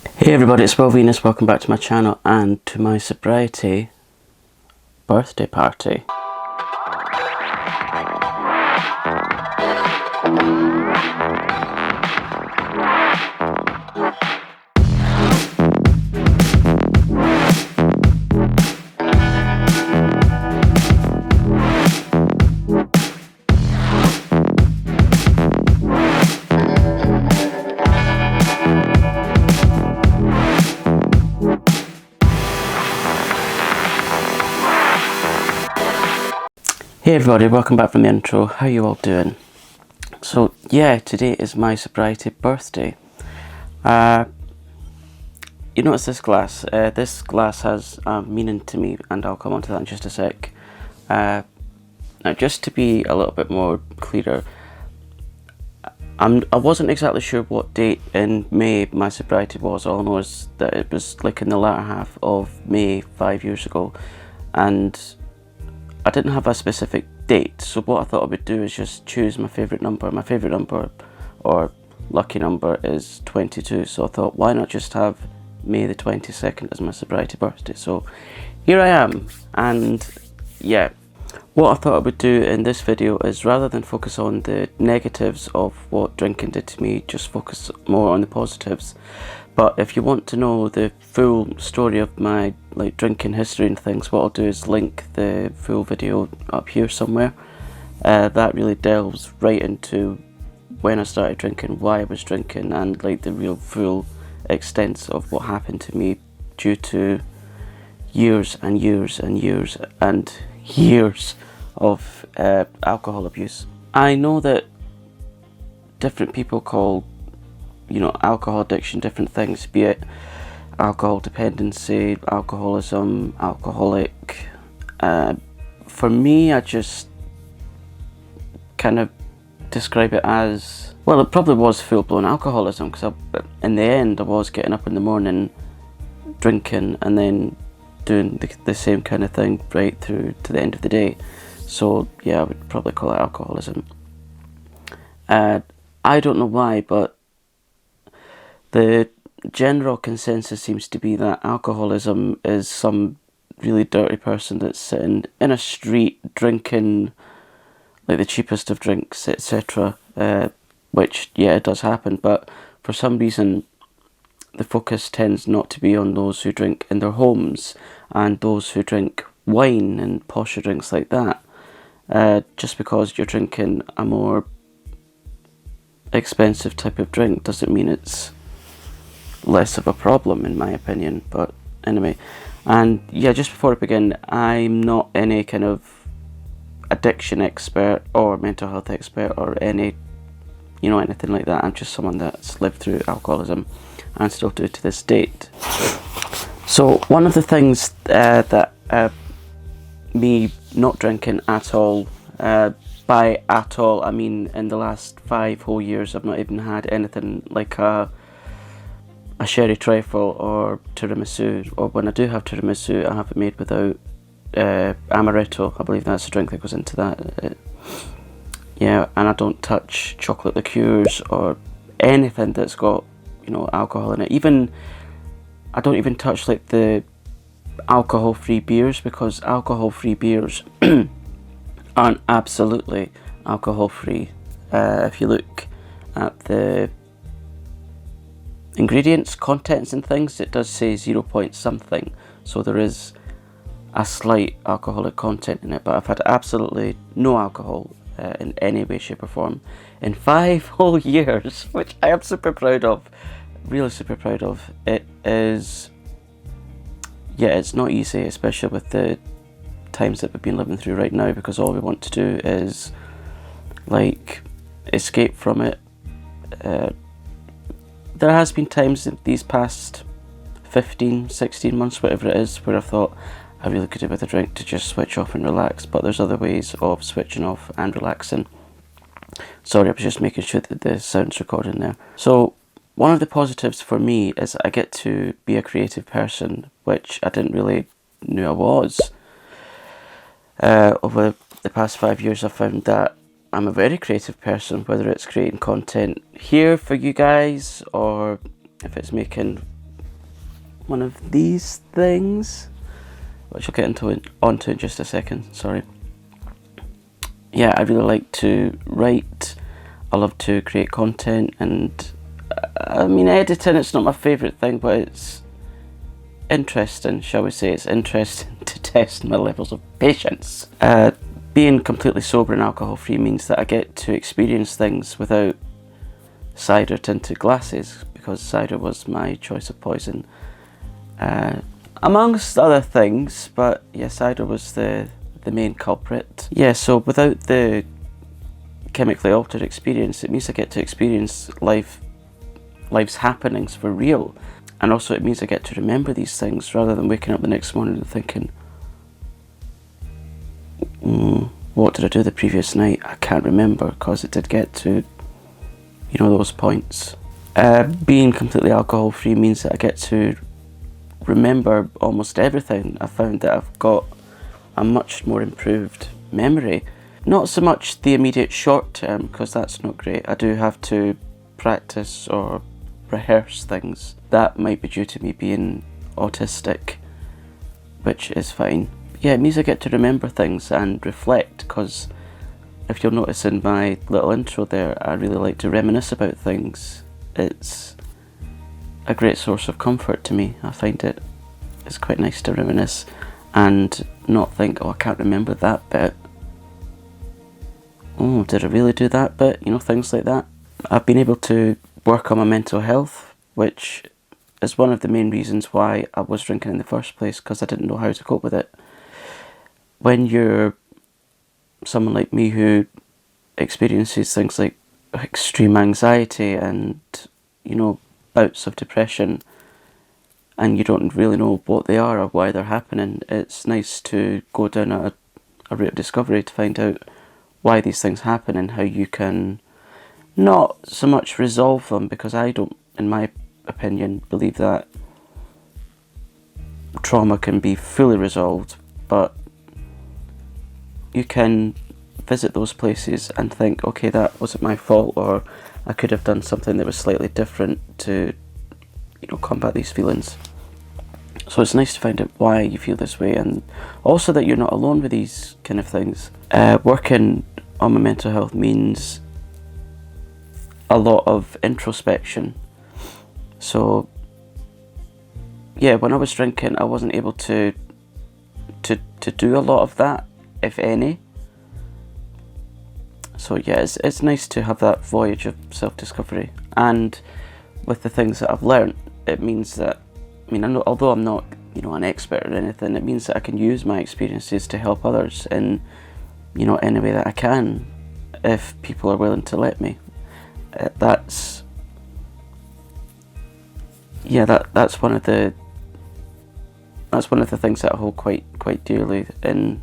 Hey everybody, it's Venus. Welcome back to my channel and to my sobriety birthday party. Hey everybody, welcome back from the intro. How you all doing? So yeah, today is my sobriety birthday. You notice this glass? This glass has meaning to me, and I'll come on to that in just a sec. Now, just to be a little bit more clearer, I wasn't exactly sure what date in May my sobriety was. All I know is that it was like in the latter half of May 5 years ago, and I didn't have a specific date, so what I thought I would do is just choose my favourite number. My favourite number, or lucky number, is 22, so I thought, why not just have May the 22nd as my sobriety birthday? So here I am, and yeah, what I thought I would do in this video is, rather than focus on the negatives of what drinking did to me, just focus more on the positives. But if you want to know the full story of my drinking history and things, what I'll do is link the full video up here somewhere. That really delves right into when I started drinking, why I was drinking, and the real full extent of what happened to me due to years and years and years and years of alcohol abuse. I know that different people call alcohol addiction different things, be it alcohol dependency, alcoholism, alcoholic. For me, I just kind of describe it as, well, it probably was full-blown alcoholism, because in the end I was getting up in the morning, drinking, and then doing the same kind of thing right through to the end of the day. So yeah, I would probably call it alcoholism. I don't know why, but the general consensus seems to be that alcoholism is some really dirty person that's sitting in a street drinking the cheapest of drinks, etc. Which, yeah, it does happen, but for some reason the focus tends not to be on those who drink in their homes and those who drink wine and posher drinks like that. Just because you're drinking a more expensive type of drink doesn't mean it's less of a problem, in my opinion. But anyway, and yeah, just before I begin, I'm not any kind of addiction expert or mental health expert or anything like that. I'm just someone that's lived through alcoholism and still do to this date. So one of the things that me not drinking at all, by at all I mean in the last 5 whole years, I've not even had anything like a sherry trifle or tiramisu, or when I do have tiramisu, I have it made without amaretto. I believe that's the drink that goes into that. Yeah, and I don't touch chocolate liqueurs or anything that's got alcohol in it. Even I don't even touch the alcohol-free beers, because alcohol-free beers aren't absolutely alcohol-free. If you look at the ingredients, contents and things, it does say 0 point something, so there is a slight alcoholic content in it. But I've had absolutely no alcohol in any way, shape or form in 5 whole years, which I am super proud of, really super proud of. It is, yeah, it's not easy, especially with the times that we've been living through right now, because all we want to do is escape from it. There has been times in these past 15, 16 months, whatever it is, where I thought I really could do with a drink to just switch off and relax, but there's other ways of switching off and relaxing. Sorry, I was just making sure that the sound's recording there. So one of the positives for me is that I get to be a creative person, which I didn't really know I was. Over the past 5 years, I've found that I'm a very creative person, whether it's creating content here for you guys, or if it's making one of these things, which I'll get onto in just a second, sorry. Yeah, I really like to write, I love to create content, and I mean, editing, it's not my favourite thing, but it's interesting, shall we say. It's interesting to test my levels of patience. Being completely sober and alcohol free means that I get to experience things without cider tinted glasses, because cider was my choice of poison, amongst other things, but yeah, cider was the main culprit. Yeah, so without the chemically altered experience, it means I get to experience life's happenings for real, and also it means I get to remember these things rather than waking up the next morning and thinking, what did I do the previous night? I can't remember, because it did get to, you know, those points. Being completely alcohol free means that I get to remember almost everything. I found that I've got a much more improved memory. Not so much the immediate short term, because that's not great. I do have to practice or rehearse things. That might be due to me being autistic, which is fine. Yeah, it means I get to remember things and reflect, because if you'll notice in my little intro there, I really like to reminisce about things. It's a great source of comfort to me. I find it's quite nice to reminisce and not think, oh, I can't remember that bit. Oh, did I really do that bit? You know, things like that. I've been able to work on my mental health, which is one of the main reasons why I was drinking in the first place, because I didn't know how to cope with it. When you're someone like me who experiences things like extreme anxiety and, you know, bouts of depression, and you don't really know what they are or why they're happening, it's nice to go down a route of discovery to find out why these things happen and how you can not so much resolve them, because I don't, in my opinion, believe that trauma can be fully resolved, but you can visit those places and think, okay, that wasn't my fault, or I could have done something that was slightly different to, you know, combat these feelings. So it's nice to find out why you feel this way, and also that you're not alone with these kind of things. Working on my mental health means a lot of introspection. So yeah, when I was drinking, I wasn't able to do a lot of that, if any. So yeah, it's nice to have that voyage of self-discovery. And with the things that I've learned, it means that, I mean, although I'm not, you know, an expert or anything, it means that I can use my experiences to help others in, you know, any way that I can, if people are willing to let me. That's one of the things that I hold quite dearly in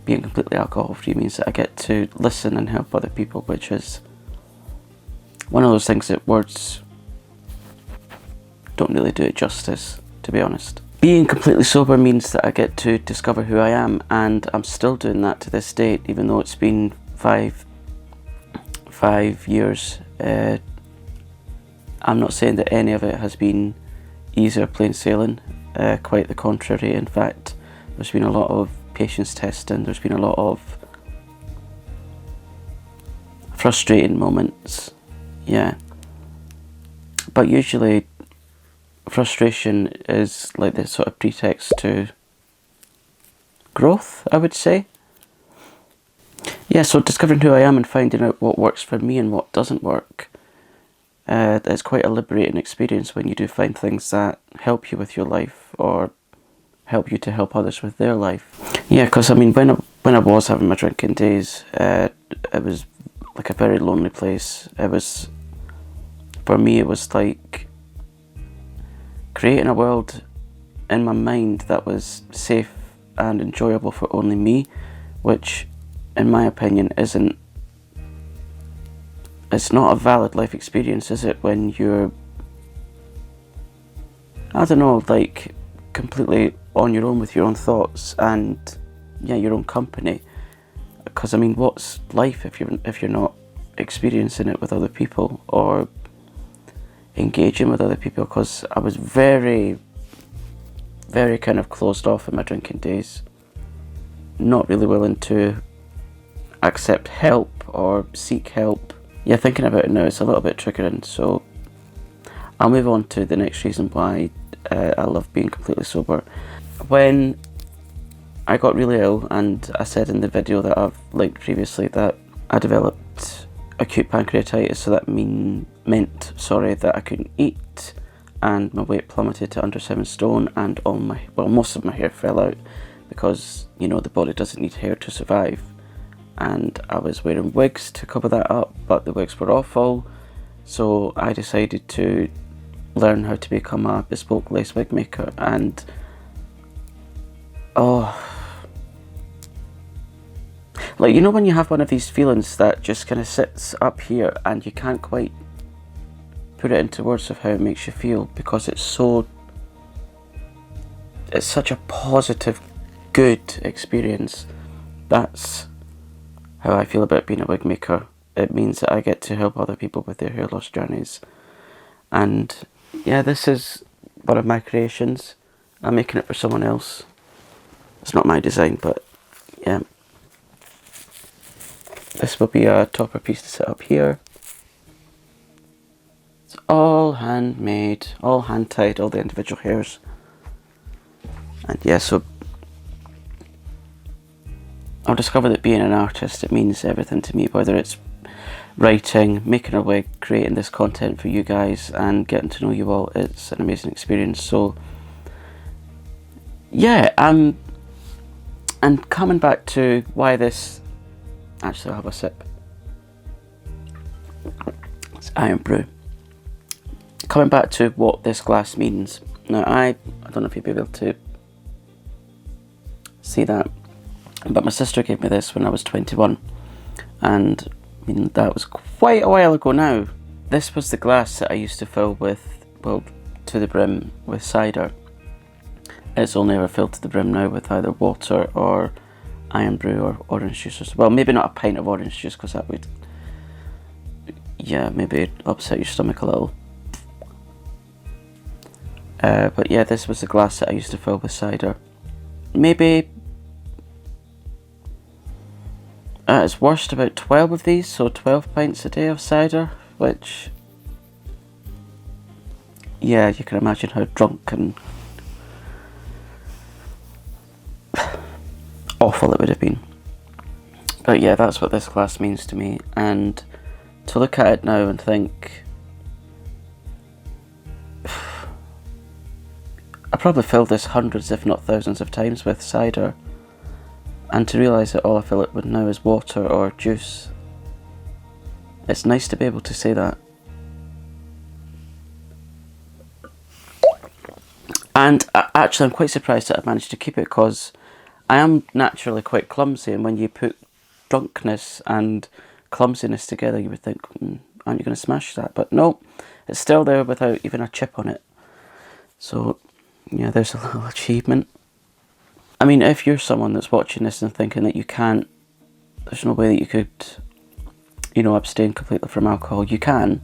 being completely alcohol free. Means that I get to listen and help other people, which is one of those things that words don't really do it justice, to be honest. Being completely sober means that I get to discover who I am, and I'm still doing that to this date, even though it's been five years. I'm not saying that any of it has been easy or plain sailing, quite the contrary. In fact, there's been a lot of patience testing, there's been a lot of frustrating moments, yeah. But usually frustration is like the sort of pretext to growth, I would say. Yeah, so discovering who I am and finding out what works for me and what doesn't work, it's quite a liberating experience when you do find things that help you with your life or help you to help others with their life. Yeah, because I mean, when I was having my drinking days, it was like a very lonely place. For me, it was like creating a world in my mind that was safe and enjoyable for only me, which, in my opinion, it's not a valid life experience, is it, when you're, I don't know, like completely on your own with your own thoughts and, yeah, your own company. Because I mean, what's life if you're not experiencing it with other people or engaging with other people? Because I was very, very kind of closed off in my drinking days. Not really willing to accept help or seek help. Yeah, thinking about it now, it's a little bit triggering, so I'll move on to the next reason why I love being completely sober. When I got really ill, and I said in the video that I've linked previously that I developed acute pancreatitis, so that meant that I couldn't eat, and my weight plummeted to under 7 stone, and most of my hair fell out, because, you know, the body doesn't need hair to survive. And I was wearing wigs to cover that up, but the wigs were awful, so I decided to learn how to become a bespoke lace wig maker. And like, you know when you have one of these feelings that just kind of sits up here and you can't quite put it into words of how it makes you feel, because it's such a positive, good experience. That's how I feel about being a wig maker. It means that I get to help other people with their hair loss journeys. And yeah, this is one of my creations. I'm making it for someone else. It's not my design, but yeah. This will be a topper piece to set up here. It's all handmade, all hand tied, all the individual hairs. And yeah, so I've discovered that being an artist, it means everything to me, whether it's writing, making a wig, creating this content for you guys and getting to know you all. It's an amazing experience. So yeah, and coming back to why this, actually I'll have a sip. It's iron brew. Coming back to what this glass means. Now I don't know if you'll be able to see that, but my sister gave me this when I was 21, and I mean, that was quite a while ago now. This was the glass that I used to fill with, well, to the brim with cider. It's only ever filled to the brim now with either water or iron brew or orange juice. Well, maybe not a pint of orange juice, because that would, yeah, maybe upset your stomach a little. But yeah, this was the glass that I used to fill with cider. Maybe at its worst about 12 of these, so 12 pints a day of cider, which, yeah, you can imagine how drunk and awful it would have been. But yeah, that's what this glass means to me. And to look at it now and think, I probably filled this hundreds if not thousands of times with cider, and to realise that all I fill it with now is water or juice. It's nice to be able to say that. And actually I'm quite surprised that I've managed to keep it, because I am naturally quite clumsy, and when you put drunkenness and clumsiness together you would think, aren't you going to smash that? But no, it's still there without even a chip on it. So yeah, there's a little achievement. I mean, if you're someone that's watching this and thinking that you can't, there's no way that you could, you know, abstain completely from alcohol, you can.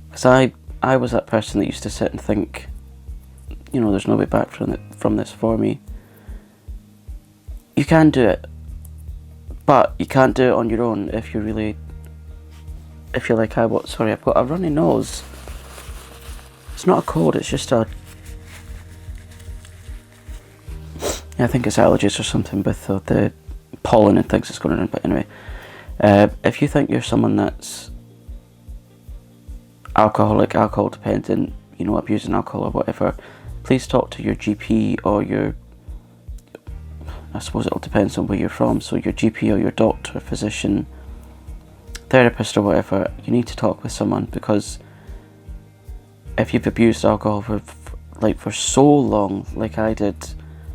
Because I was that person that used to sit and think, you know, there's no way back from this for me. You can do it, but you can't do it on your own if you're like sorry, I've got a runny nose. It's not a cold, it's just a, I think it's allergies or something with the pollen and things that's going on. But anyway, if you think you're someone that's alcoholic, alcohol dependent, you know, abusing alcohol or whatever, please talk to your GP or your, I suppose it all depends on where you're from, so your GP or your doctor, physician, therapist or whatever. You need to talk with someone, because if you've abused alcohol for so long, like I did,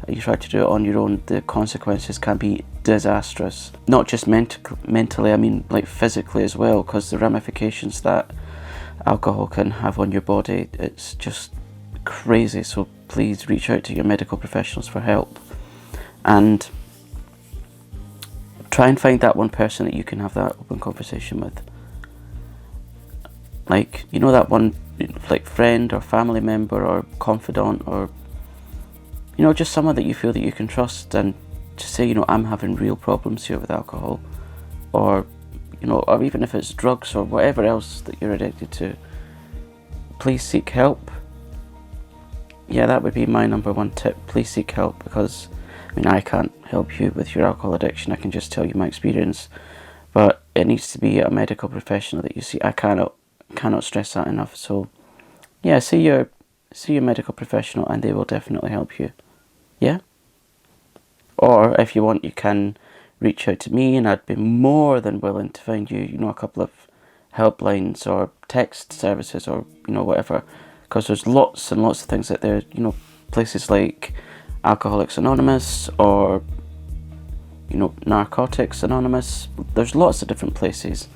you try to do it on your own, the consequences can be disastrous. Not just mentally, I mean like physically as well, because the ramifications that alcohol can have on your body, it's just crazy. So please reach out to your medical professionals for help, and try and find that one person that you can have that open conversation with. Like, you know, that one like friend or family member or confidant or, you know, just someone that you feel that you can trust, and just say, you know, I'm having real problems here with alcohol, or, you know, or even if it's drugs or whatever else that you're addicted to, please seek help. Yeah, that would be my number one tip. Please seek help, because I mean, I can't help you with your alcohol addiction. I can just tell you my experience, but it needs to be a medical professional that you see. I cannot stress that enough. So yeah, see your medical professional, and they will definitely help you. Yeah? Or if you want, you can reach out to me, and I'd be more than willing to find you, you know, a couple of helplines or text services, or, you know, whatever, because there's lots and lots of things out there, you know, places like Alcoholics Anonymous, or, you know, Narcotics Anonymous. There's lots of different places,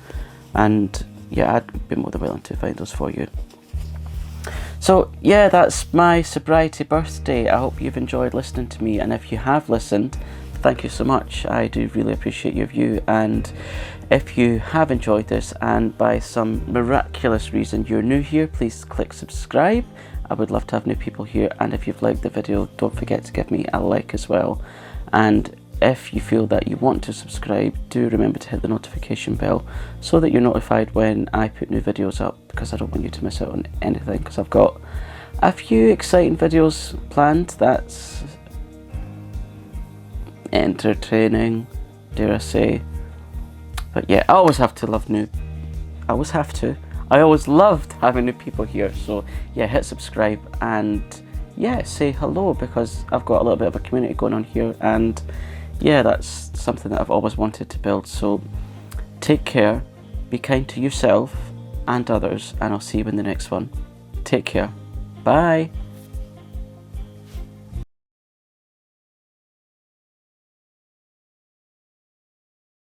and yeah, I'd be more than willing to find those for you. So yeah, that's my sobriety birthday. I hope you've enjoyed listening to me, and if you have listened, thank you so much. I do really appreciate your view, and if you have enjoyed this and by some miraculous reason you're new here, please click subscribe. I would love to have new people here, and if you've liked the video, don't forget to give me a like as well. And if you feel that you want to subscribe, do remember to hit the notification bell so that you're notified when I put new videos up, because I don't want you to miss out on anything, because I've got a few exciting videos planned that's entertaining, dare I say. But yeah, I always loved having new people here. So yeah, hit subscribe, and yeah, say hello, because I've got a little bit of a community going on here, and yeah, that's something that I've always wanted to build. So take care, be kind to yourself and others, and I'll see you in the next one. Take care. Bye.